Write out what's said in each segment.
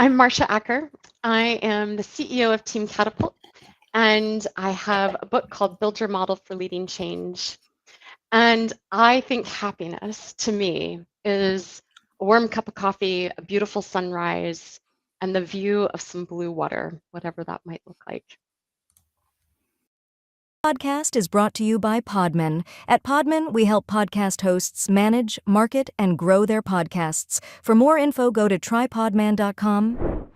I'm Marsha Acker. I am the CEO of Team Catapult, and I have a book called Build Your Model for Leading Change. And I think happiness to me is a warm cup of coffee, a beautiful sunrise, and the view of some blue water, whatever that might look like. Podcast is brought to you by Podman. At Podman, we help podcast hosts manage, market, and grow their podcasts. For more info, go to trypodman.com.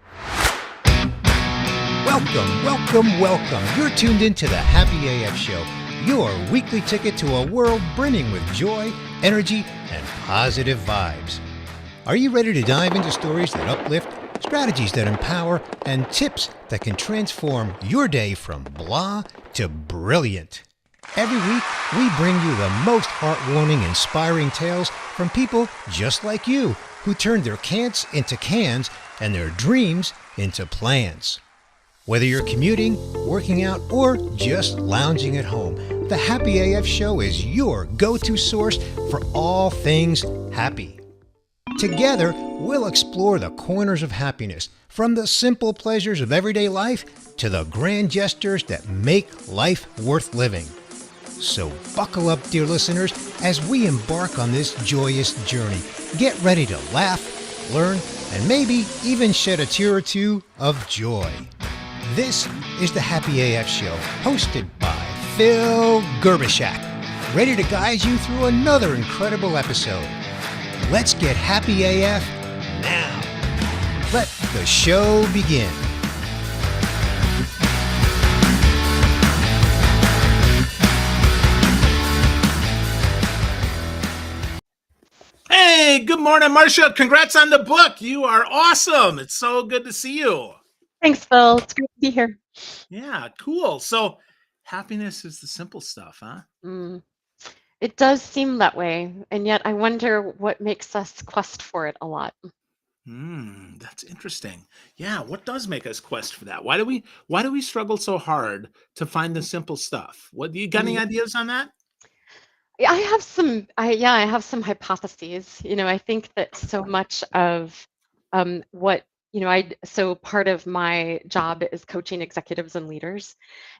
Welcome. You're tuned into the Happy AF Show, your weekly ticket to a world brimming with joy, energy, and positive vibes. Are you ready to dive into stories that uplift, strategies that empower, and tips that can transform your day from blah to brilliant? Every week, we bring you the most heartwarming, inspiring tales from people just like you who turned their can'ts into cans and their dreams into plans. Whether you're commuting, working out, or just lounging at home, the Happy AF Show is your go-to source for all things happy. Together, we'll explore the corners of happiness, from the simple pleasures of everyday life to the grand gestures that make life worth living. So buckle up, dear listeners, as we embark on this joyous journey. Get ready to laugh, learn, and maybe even shed a tear or two of joy. This is the Happy AF Show, hosted by Phil Gerbishak, ready to guide you through another incredible episode. Let's get Happy AF now. Let the show begin. Hey, good morning, Marsha. Congrats on the book. You are awesome. It's so good to see you. Thanks, Phil. It's great to be here. Yeah, cool. So happiness is the simple stuff, huh? It does seem that way, and yet I wonder what makes us quest for it a lot. That's interesting. Yeah, what does make us quest for that? Why do we struggle so hard to find the simple stuff? What do you got any ideas on that? Yeah, I have some hypotheses. I think that so much of what, so part of my job is coaching executives and leaders.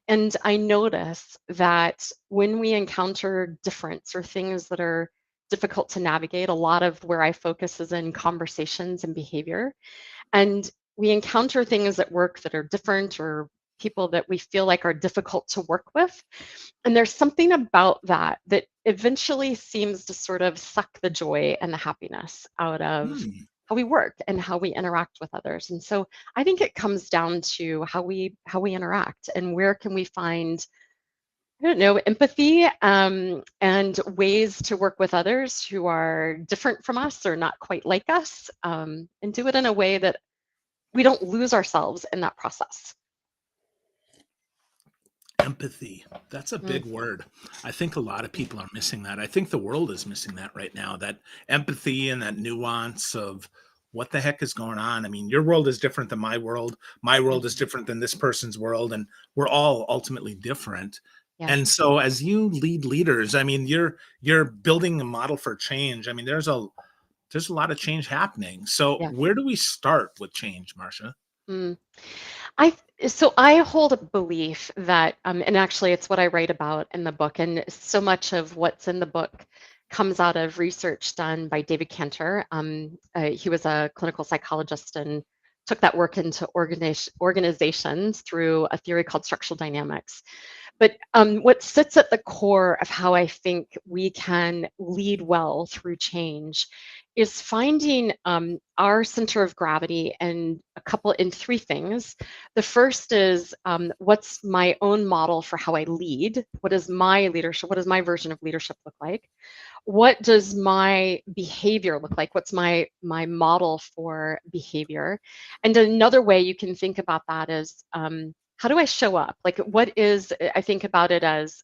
And I notice that when we encounter difference or things that are difficult to navigate, a lot of where I focus is in conversations and behavior. And we encounter things at work that are different or people that we feel like are difficult to work with. And there's something about that that eventually seems to sort of suck the joy and the happiness out of how we work and how we interact with others. And so I think it comes down to how we interact and where can we find, I don't know, empathy and ways to work with others who are different from us or not quite like us, and do it in a way that we don't lose ourselves in that process. Empathy. That's a big word. I think a lot of people are missing that. I think the world is missing that right now, that empathy and that nuance of what the heck is going on. I mean, your world is different than my world. My world is different than this person's world, and we're all ultimately different. Yeah. And so as you lead leaders, I mean, you're building a model for change. I mean, there's a lot of change happening. So Yeah. where do we start with change, Marsha? I hold a belief that, and actually it's what I write about in the book, and so much of what's in the book comes out of research done by David Cantor. He was a clinical psychologist and took that work into organizations through a theory called structural dynamics. But what sits at the core of how I think we can lead well through change is finding our center of gravity in three things. The first is what's my own model for how I lead? What is my leadership? What does my version of leadership look like? What does my behavior look like? What's my model for behavior? And another way you can think about that is how do I show up? Like, I think about it as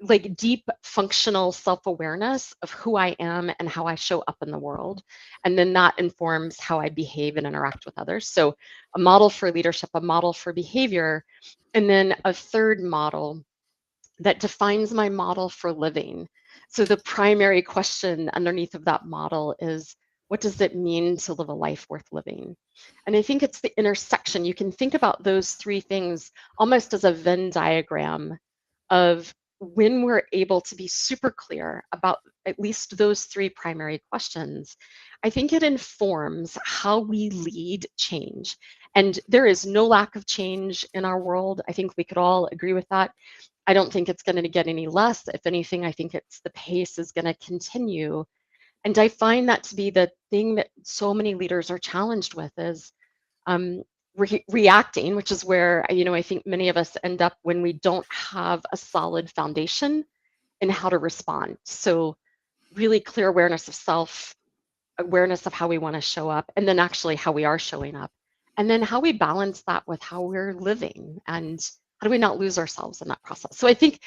like deep functional self-awareness of who I am and how I show up in the world. And then that informs how I behave and interact with others. So a model for leadership, a model for behavior, and then a third model that defines my model for living. So the primary question underneath of that model is, what does it mean to live a life worth living? And I think it's the intersection. You can think about those three things almost as a Venn diagram of when we're able to be super clear about at least those three primary questions. I think it informs how we lead change. And there is no lack of change in our world. I think we could all agree with that. I don't think it's going to get any less. If anything, I think it's the pace is going to continue. And I find that to be the thing that so many leaders are challenged with is reacting, which is where, I think many of us end up when we don't have a solid foundation in how to respond. So really clear awareness of self, awareness of how we want to show up, and then actually how we are showing up. And then how we balance that with how we're living and how do we not lose ourselves in that process. So I think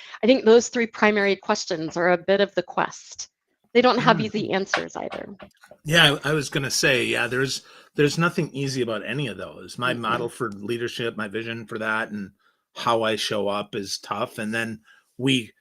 those three primary questions are a bit of the quest. They don't have easy answers either. Yeah, I was going to say, yeah, there's nothing easy about any of those. My model for leadership, my vision for that, and how I show up is tough. And then we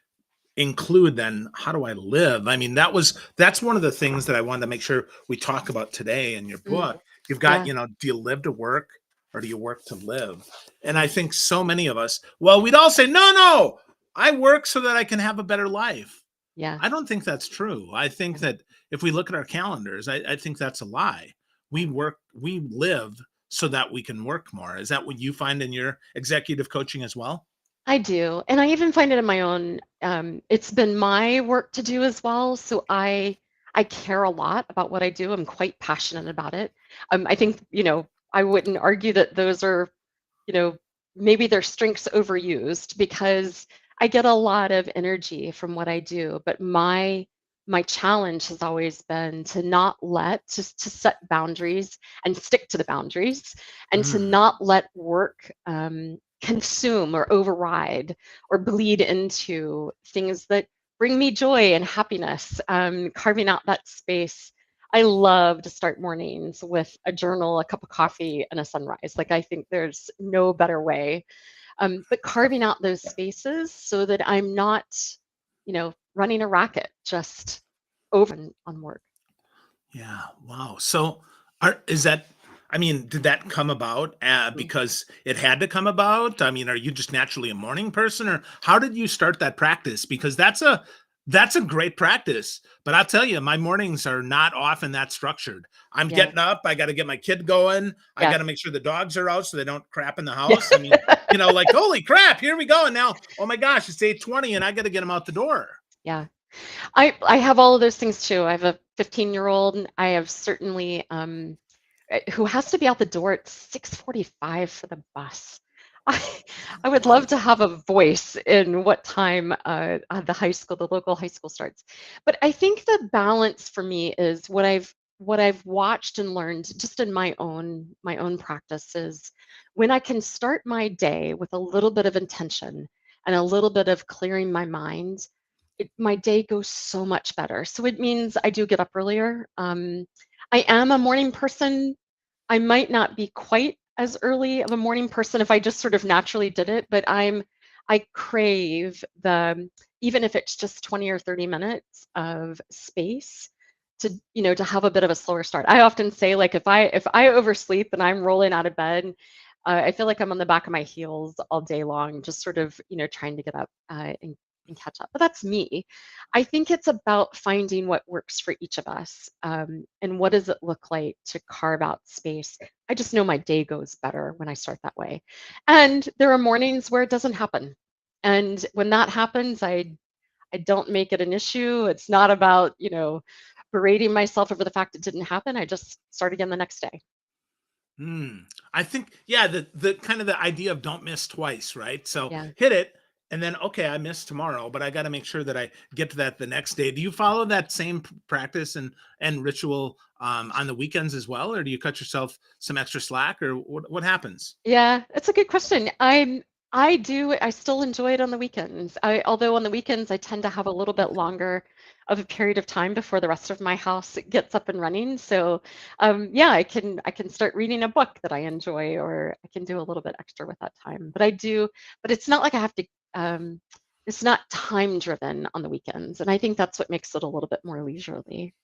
include then how do I live? I mean, that's one of the things that I wanted to make sure we talk about today in your book. You've got, Yeah. do you live to work or do you work to live? And I think so many of us, well, we'd all say, no, I work so that I can have a better life. Yeah. I don't think that's true. I think that if we look at our calendars, I think that's a lie. We live so that we can work more. Is that what you find in your executive coaching as well? I do. And I even find it in my own, it's been my work to do as well. So I care a lot about what I do. I'm quite passionate about it. I think, I wouldn't argue that those are, you know, maybe their strengths overused because I get a lot of energy from what I do. But my challenge has always been to not to set boundaries and stick to the boundaries and to not let work consume or override or bleed into things that bring me joy and happiness, carving out that space. I love to start mornings with a journal, a cup of coffee, and a sunrise. Like, I think there's no better way. But carving out those spaces so that I'm not, running a racket just over on work. Yeah. Wow. So did that come about because it had to come about? I mean, are you just naturally a morning person, or how did you start that practice? Because that's a great practice. But I'll tell you, my mornings are not often that structured. I'm Yeah. getting up. I got to get my kid going. I Yeah. got to make sure the dogs are out so they don't crap in the Yeah. house. I mean, like, holy crap, here we go. And now, oh my gosh, it's 8:20 and I got to get them out the door. Yeah. I have all of those things too. I have a 15-year-old. I have certainly who has to be out the door at 6:45 for the bus. I, I would love to have a voice in what time the local high school starts. But I think the balance for me is what I've watched and learned just in my own practices. When I can start my day with a little bit of intention and a little bit of clearing my mind, my day goes so much better. So it means I do get up earlier. I am a morning person. I might not be quite as early of a morning person if I just sort of naturally did it, but I crave even if it's just 20 or 30 minutes of space to have a bit of a slower start. I often say, like, if I oversleep and I'm rolling out of bed, I feel like I'm on the back of my heels all day long, just sort of trying to get up and catch up. But that's me. I think it's about finding what works for each of us, and what does it look like to carve out space. I just know my day goes better when I start that way. And there are mornings where it doesn't happen. And when that happens, I don't make it an issue. It's not about, berating myself over the fact it didn't happen. I just start again the next day. I think, yeah, the kind of the idea of don't miss twice, right? So Yeah. hit it, and then, okay, I missed tomorrow, but I got to make sure that I get to that the next day. Do you follow that same practice and ritual on the weekends as well, or do you cut yourself some extra slack, or what happens? Yeah, it's a good question. I still enjoy it on the weekends. Although on the weekends I tend to have a little bit longer of a period of time before the rest of my house gets up and running. So yeah, I can start reading a book that I enjoy, or I can do a little bit extra with that time. But it's not like I have to it's not time driven on the weekends. And I think that's what makes it a little bit more leisurely.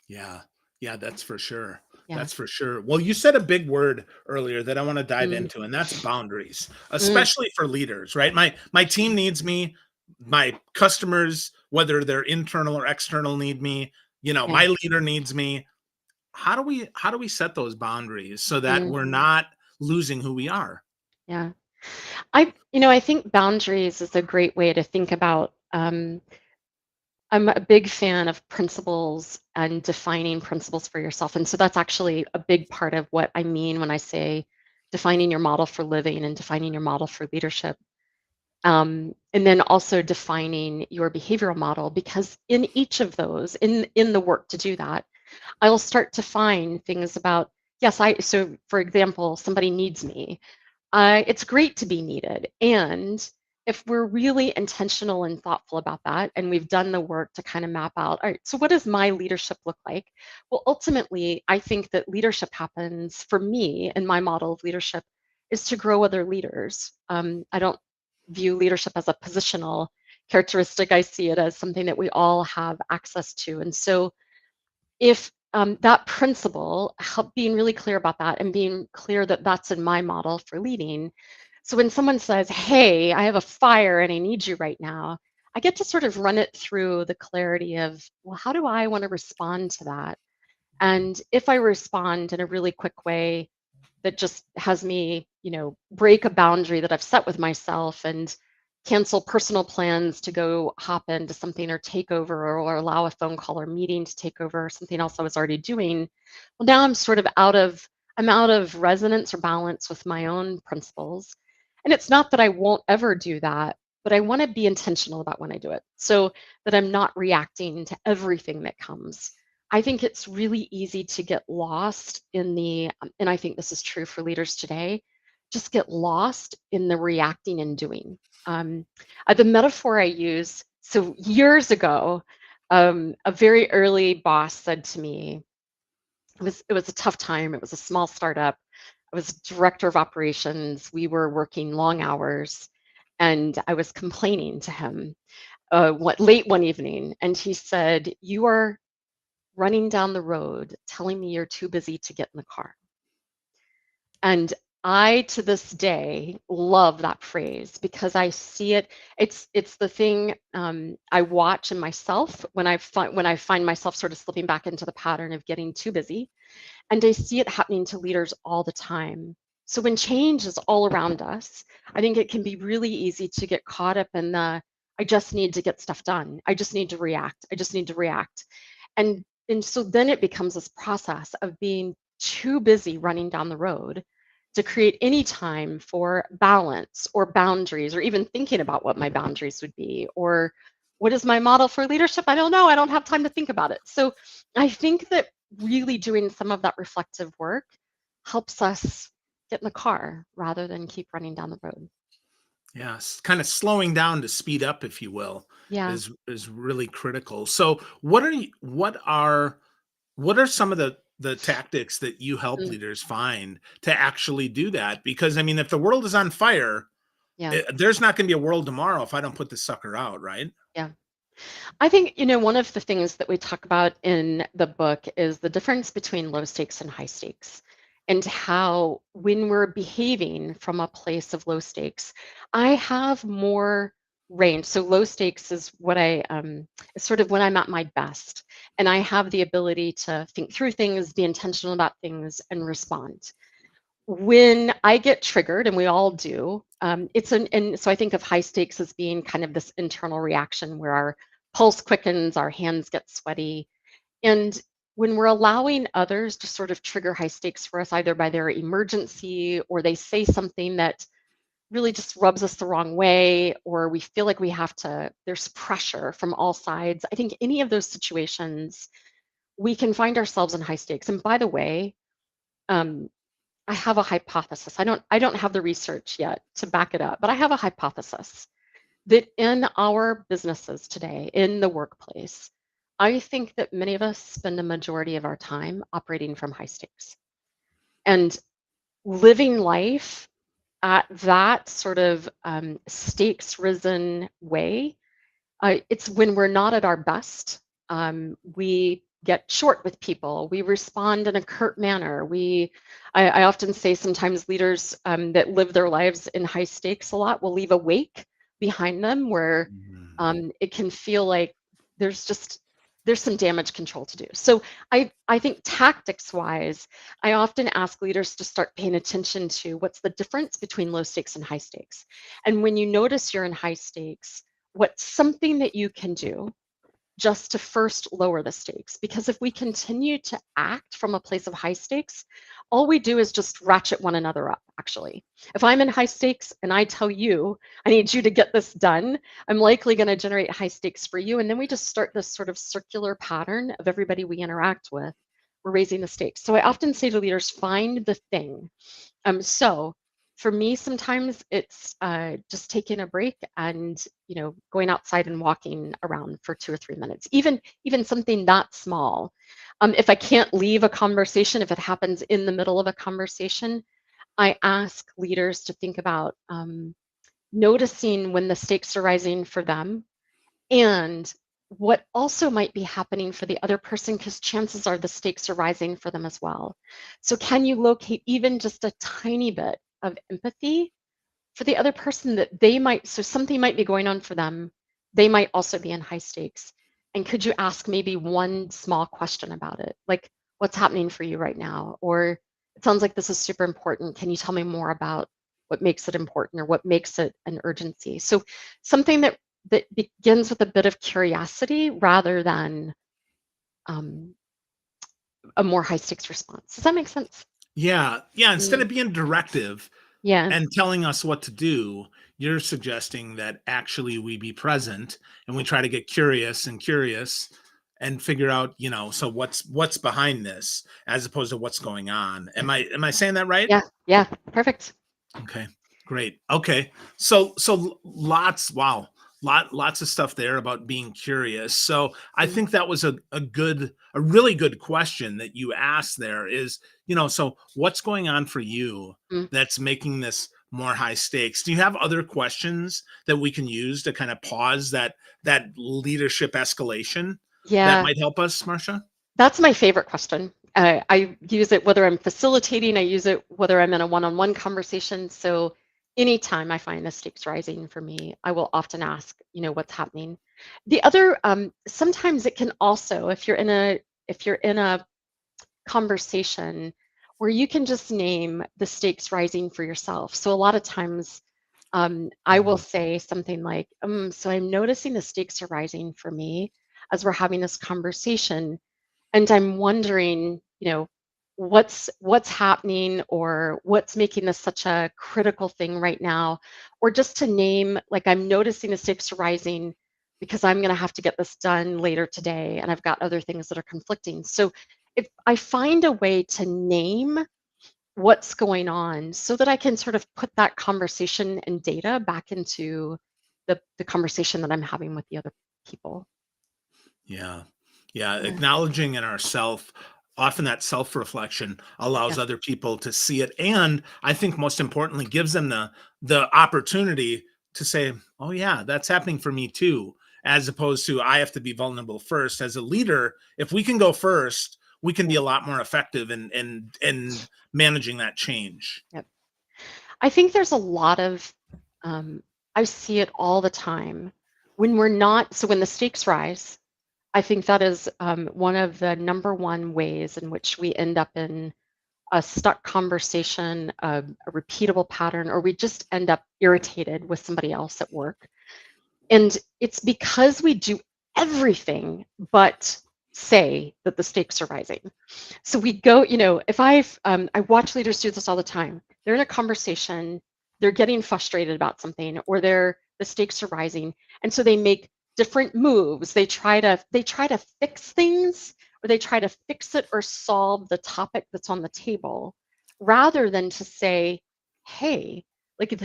Yeah. Yeah, that's for sure. Yeah. That's for sure. Well, you said a big word earlier that I want to dive Mm, into, and that's boundaries, mm, especially for leaders, right? My team needs me, my customers, whether they're internal or external, need me. yeah. My leader needs me. How do we set those boundaries so that Mm, we're not losing who we are? yeah. I think boundaries is a great way to think about. I'm a big fan of principles and defining principles for yourself. And so that's actually a big part of what I mean when I say defining your model for living and defining your model for leadership. And then also defining your behavioral model, because in each of those, in the work to do that, I will start to find things about, yes, so for example, somebody needs me. It's great to be needed. And if we're really intentional and thoughtful about that, and we've done the work to kind of map out, all right, so what does my leadership look like? Well, ultimately, I think that leadership happens for me, and my model of leadership is to grow other leaders. I don't view leadership as a positional characteristic. I see it as something that we all have access to. And so if that principle, help being really clear about that and being clear that that's in my model for leading. So when someone says, hey, I have a fire and I need you right now, I get to sort of run it through the clarity of, well, how do I want to respond to that? And if I respond in a really quick way that just has me, break a boundary that I've set with myself and cancel personal plans to go hop into something or take over, or allow a phone call or meeting to take over something else I was already doing. Well, now I'm sort of out of resonance or balance with my own principles. And it's not that I won't ever do that, but I want to be intentional about when I do it so that I'm not reacting to everything that comes. I think it's really easy to get lost in and I think this is true for leaders today, just get lost in the reacting and doing. Um, the metaphor I use, so years ago, a very early boss said to me, it was a tough time. It was a small startup. I was director of operations. We were working long hours, and I was complaining to him late one evening, and he said, "You are running down the road telling me you're too busy to get in the car." And I, to this day, love that phrase because I see it. It's the thing I watch in myself when I find myself sort of slipping back into the pattern of getting too busy, and I see it happening to leaders all the time. So when change is all around us, I think it can be really easy to get caught up in I just need to get stuff done. I just need to react. I just need to react. And so then it becomes this process of being too busy running down the road to create any time for balance or boundaries or even thinking about what my boundaries would be or what is my model for leadership? I don't know. I don't have time to think about it. So I think that really doing some of that reflective work helps us get in the car rather than keep running down the road. Yes, kind of slowing down to speed up, if you will, Yeah. is really critical. So, what are some of the tactics that you help Mm, leaders find to actually do that? Because I mean, if the world is on fire, yeah. there's not going to be a world tomorrow if I don't put this sucker out, right? Yeah. I think, one of the things that we talk about in the book is the difference between low stakes and high stakes, and how when we're behaving from a place of low stakes, I have more range. So low stakes is is sort of when I'm at my best, and I have the ability to think through things, be intentional about things, and respond. When I get triggered, and we all do, and so I think of high stakes as being kind of this internal reaction where our pulse quickens, our hands get sweaty. And when we're allowing others to sort of trigger high stakes for us, either by their emergency or they say something that really just rubs us the wrong way, or we feel like there's pressure from all sides. I think any of those situations, we can find ourselves in high stakes. And by the way, um, I have a hypothesis. I don't have the research yet to back it up, but I have a hypothesis that in our businesses today, in the workplace, I think that many of us spend a majority of our time operating from high stakes and living life at that sort of stakes risen way. It's when we're not at our best. We get short with people. We respond in a curt manner. I often say sometimes leaders that live their lives in high stakes a lot will leave a wake behind them where Mm. it can feel like there's just there's some damage control to do. So I think tactics wise, I often ask leaders to start paying attention to what's the difference between low stakes and high stakes. And when you notice you're in high stakes, what's something that you can do just to first lower the stakes? Because if we continue to act from a place of high stakes, all we do is just ratchet one another up, actually. If I'm in high stakes and I tell you, I need you to get this done, I'm likely going to generate high stakes for you. And then we just start this sort of circular pattern of everybody we interact with. We're raising the stakes. So I often say to leaders, find the thing. So for me, sometimes it's just taking a break and going outside and walking around for 2 or 3 minutes, even something that small. If I can't leave a conversation, if it happens in the middle of a conversation, I ask leaders to think about noticing when the stakes are rising for them and what also might be happening for the other person, because chances are the stakes are rising for them as well. So can you locate even just a tiny bit of empathy for the other person that they might, so something might be going on for them, they might also be in high stakes. And could you ask maybe one small question about it? Like, what's happening for you right now? Or it sounds like this is super important. Can you tell me more about what makes it important or what makes it an urgency? So something that begins with a bit of curiosity rather than um, a more high stakes response. Does that make sense? Yeah, yeah. Instead Mm, of being directive yeah, and telling us what to do, you're suggesting that actually we be present and we try to get curious and figure out, so what's behind this as opposed to what's going on. yeah, Am I saying that right? yeah, yeah. Perfect. Okay, great. Okay, so lots, wow, lots of stuff there about being curious. So I Mm, think that was a really good question that you asked there. Is so what's going on for you mm. that's making this more high stakes? Do you have other questions that we can use to kind of pause that leadership escalation that Yeah, might help us, Marsha? that's my favorite question. I use it whether I'm facilitating, I use it whether I'm in a one-on-one conversation. So anytime I find the stakes rising for me, I will often ask, what's happening. The other, sometimes it can also, if you're in a conversation where you can just name the stakes rising for yourself. So a lot of times, I will Mhm. say something like, so I'm noticing the stakes are rising for me as we're having this conversation, and I'm wondering, what's happening or what's making this such a critical thing right now, or just to name, like, I'm noticing the stakes are rising because I'm going to have to get this done later today and I've got other things that are conflicting. So if I find a way to name what's going on so that I can sort of put that conversation and data back into the conversation that I'm having with the other people. Yeah. Yeah. Yeah. Acknowledging in ourself, often that self reflection Yeah. allows other people to see it. And I think most importantly, gives them the opportunity to say, oh, yeah, that's happening for me too, as opposed to I have to be vulnerable first. As a leader, if we can go first, we can be Yeah. a lot more effective in managing that change. Yep. I think there's a lot of, um, I see it all the time when we're not, so when the stakes rise, I think that is one of the number one ways in which we end up in a stuck conversation, a repeatable pattern, or we just end up irritated with somebody else at work. And it's because we do everything but say that the stakes are rising. So we go, if I watch leaders do this all the time. They're in a conversation, they're getting frustrated about something, or the stakes are rising, and so they make different moves. They try to fix things, or they try to fix it or solve the topic that's on the table, rather than to say, "Hey, like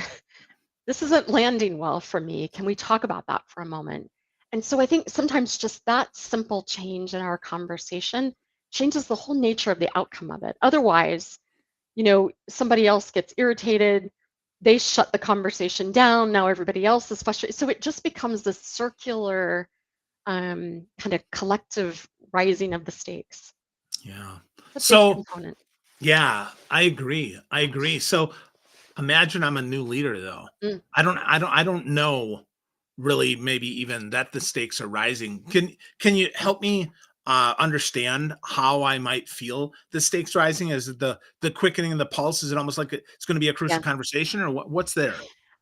this isn't landing well for me. Can we talk about that for a moment?" And so I think sometimes just that simple change in our conversation changes the whole nature of the outcome of it. Otherwise, somebody else gets irritated, they shut the conversation down, now everybody else is frustrated. So it just becomes this circular kind of collective rising of the stakes. Yeah. It's a big So, component. yeah, I agree. I agree. So imagine I'm a new leader though. Mm, I don't know really maybe even that the stakes are rising. Can you help me understand how I might feel the stakes rising? Is it the quickening of the pulse? Is it almost like it's going to be a crucial yeah. conversation, or what's there?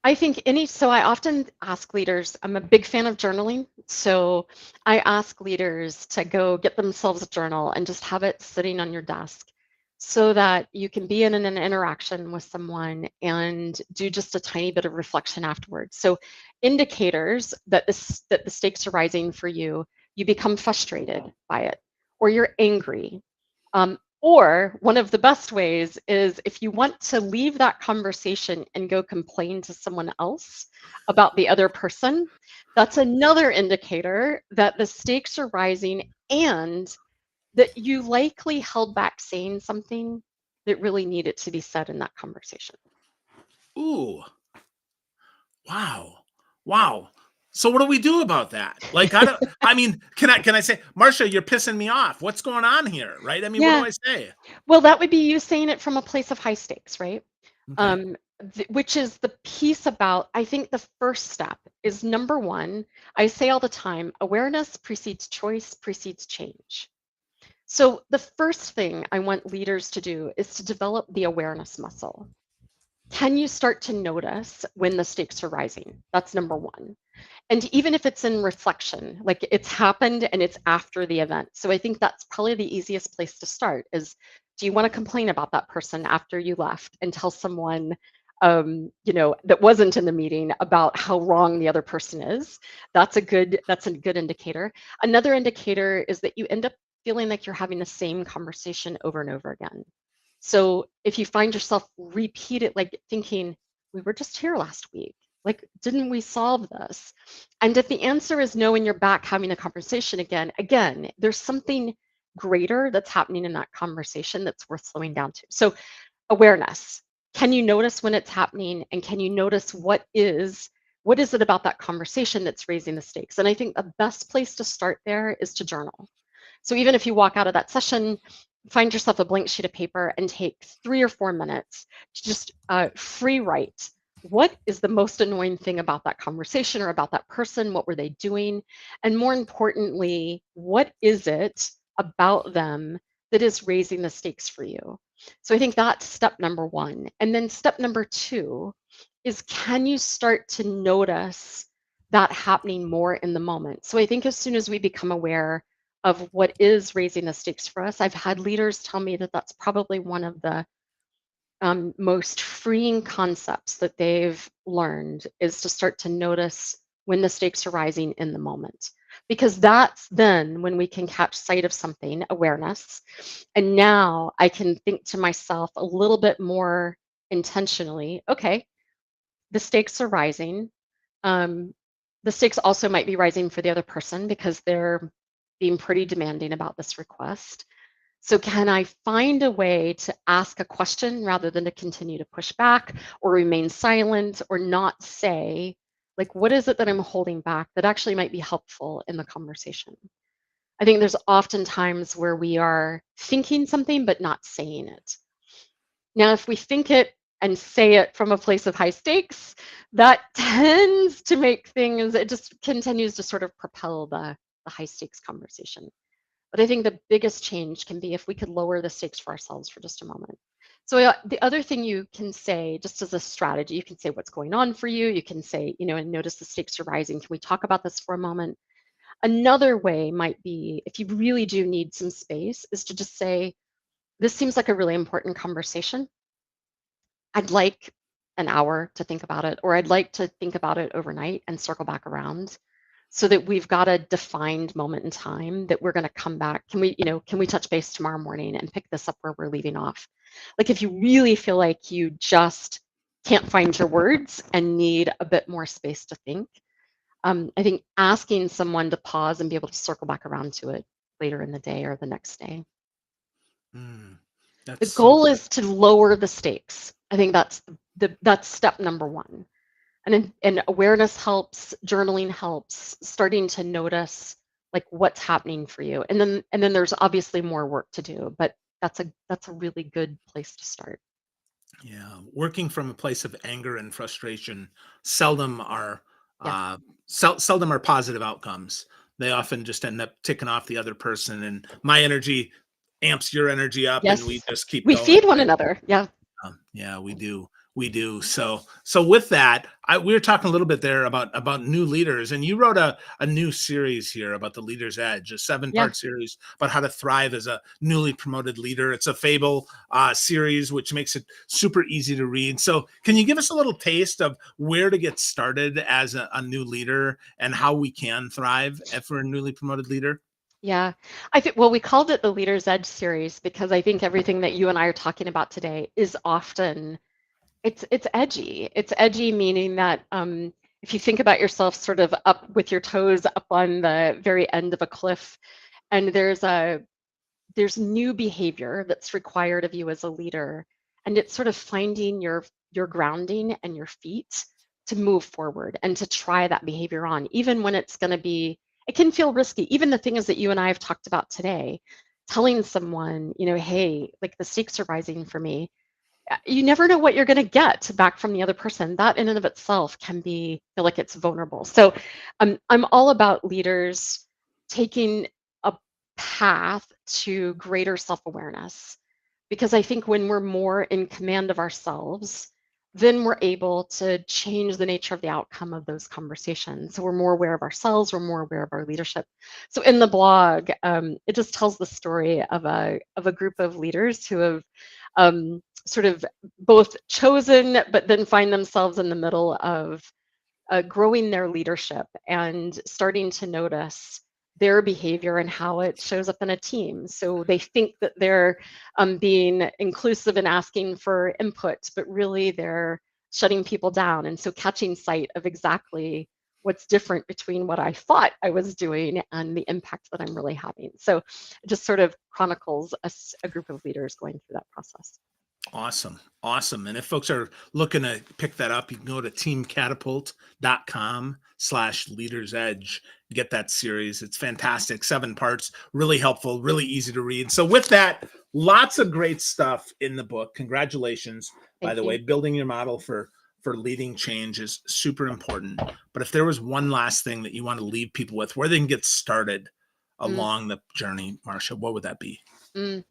I think so I often ask leaders, I'm a big fan of journaling. So I ask leaders to go get themselves a journal and just have it sitting on your desk so that you can be in an interaction with someone and do just a tiny bit of reflection afterwards. So indicators that that the stakes are rising for you, you become frustrated by it, or you're angry, or one of the best ways is if you want to leave that conversation and go complain to someone else about the other person, that's another indicator that the stakes are rising and that you likely held back saying something that really needed to be said in that conversation. Ooh, wow. Wow. So what do we do about that? Like I mean, can I say, Marsha, you're pissing me off. What's going on here? Right? I mean, what do Yeah. I say? Well, that would be you saying it from a place of high stakes, right? Okay. Um, which is the piece about, I think the first step is number one, I say all the time, awareness precedes choice, precedes change. So the first thing I want leaders to do is to develop the awareness muscle. Can you start to notice when the stakes are rising? That's number one. And even if it's in reflection, like it's happened and it's after the event. So I think that's probably the easiest place to start is, do you want to complain about that person after you left and tell someone, that wasn't in the meeting about how wrong the other person is? That's a good indicator. Another indicator is that you end up feeling like you're having the same conversation over and over again. So if you find yourself repeat it, like thinking, we were just here last week, like, didn't we solve this? And if the answer is no, and you're back having a conversation again, there's something greater that's happening in that conversation that's worth slowing down to. So awareness. Can you notice when it's happening? And can you notice what is it about that conversation that's raising the stakes? And I think the best place to start there is to journal. So even if you walk out of that session, find yourself a blank sheet of paper and take 3 or 4 minutes to just free write. What is the most annoying thing about that conversation or about that person? What were they doing? And more importantly, what is it about them that is raising the stakes for you? So I think that's step number one. And then step number two is, can you start to notice that happening more in the moment? So I think as soon as we become aware of what is raising the stakes for us, I've had leaders tell me that that's probably one of the most freeing concepts that they've learned, is to start to notice when the stakes are rising in the moment. Because that's then when we can catch sight of something, awareness. And now I can think to myself a little bit more intentionally, okay, the stakes are rising. Um, the stakes also might be rising for the other person because they're being pretty demanding about this request. So can I find a way to ask a question rather than to continue to push back or remain silent or not say, like, what is it that I'm holding back that actually might be helpful in the conversation? I think there's often times where we are thinking something but not saying it. Now, if we think it and say it from a place of high stakes, that tends to make things, it just continues to sort of propel the high stakes conversation. But I think the biggest change can be if we could lower the stakes for ourselves for just a moment. So the other thing you can say, just as a strategy, you can say what's going on for you. You can say, and notice the stakes are rising. Can we talk about this for a moment? Another way might be, if you really do need some space, is to just say, this seems like a really important conversation. I'd like an hour to think about it, or I'd like to think about it overnight and circle back around, so that we've got a defined moment in time that we're going to come back. Can we touch base tomorrow morning and pick this up where we're leaving off? Like, if you really feel like you just can't find your words and need a bit more space to think, I think asking someone to pause and be able to circle back around to it later in the day or the next day. Mm, The that's so goal good. is to lower the stakes. I think that's step number one. And awareness helps, journaling helps, starting to notice, like what's happening for you. And then there's obviously more work to do, but that's a really good place to start. Yeah, working from a place of anger and frustration seldom are Yeah. seldom are positive outcomes. They often just end up ticking off the other person, and my energy amps your energy up, and we Yes. just keep We going. feed one another. Yeah. Yeah, we do. We do. So with that, we were talking a little bit there about new leaders, and you wrote a new series here about the leader's edge, a 7-part Yeah. series about how to thrive as a newly promoted leader. It's a fable series, which makes it super easy to read. So can you give us a little taste of where to get started as a new leader and how we can thrive if we're a newly promoted leader? Yeah. I think, well, we called it the Leader's Edge series because I think everything that you and I are talking about today is often it's edgy. It's edgy, meaning that if you think about yourself sort of up with your toes up on the very end of a cliff, and there's new behavior that's required of you as a leader, and it's sort of finding your grounding and your feet to move forward and to try that behavior on, even when it's going to be, it can feel risky. Even the things that you and I have talked about today, telling someone, hey, like the stakes are rising for me. You never know what you're going to get back from the other person. That in and of itself can feel like it's vulnerable. So I'm all about leaders taking a path to greater self-awareness, because I think when we're more in command of ourselves, then we're able to change the nature of the outcome of those conversations. So we're more aware of ourselves, we're more aware of our leadership. So in the blog, it just tells the story of a group of leaders who have sort of both chosen, but then find themselves in the middle of growing their leadership and starting to notice their behavior and how it shows up in a team. So they think that they're being inclusive and asking for input, but really they're shutting people down. And so catching sight of exactly what's different between what I thought I was doing and the impact that I'm really having. So it just sort of chronicles a group of leaders going through that process. Awesome. Awesome. And if folks are looking to pick that up, you can go to teamcatapult.com/leaders edge, get that series. It's fantastic. 7 parts, really helpful, really easy to read. So with that, lots of great stuff in the book. Congratulations, by Thank the you. way. Building your model for leading change is super important. But if there was one last thing that you want to leave people with, where they can get started Mm, along the journey, Marsha, what would that be? mm.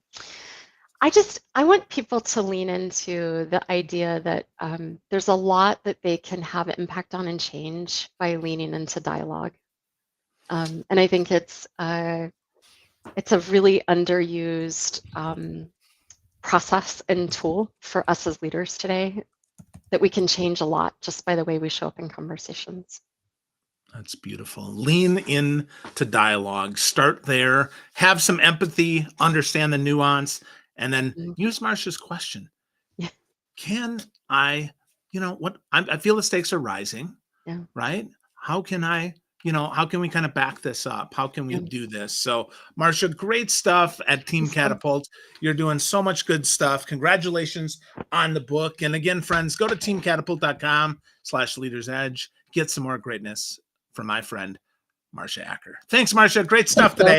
I want people to lean into the idea that there's a lot that they can have impact on and change by leaning into dialogue. And I think it's a really underused process and tool for us as leaders today, that we can change a lot just by the way we show up in conversations. That's beautiful. Lean in to dialogue. Start there. Have some empathy. Understand the nuance, and then Mm, use Marsha's question. yeah, Can I? What? I feel the stakes are rising. yeah, Right? How can I? How can we kind of back this up? How can we yeah. do this? So, Marsha, great stuff at Team So, Catapult. You're doing so much good stuff. Congratulations on the book. And again, friends, go to teamcatapult.com/leaders edge. Get some more greatness from my friend, Marsha Acker. Thanks, Marsha. Great stuff so today.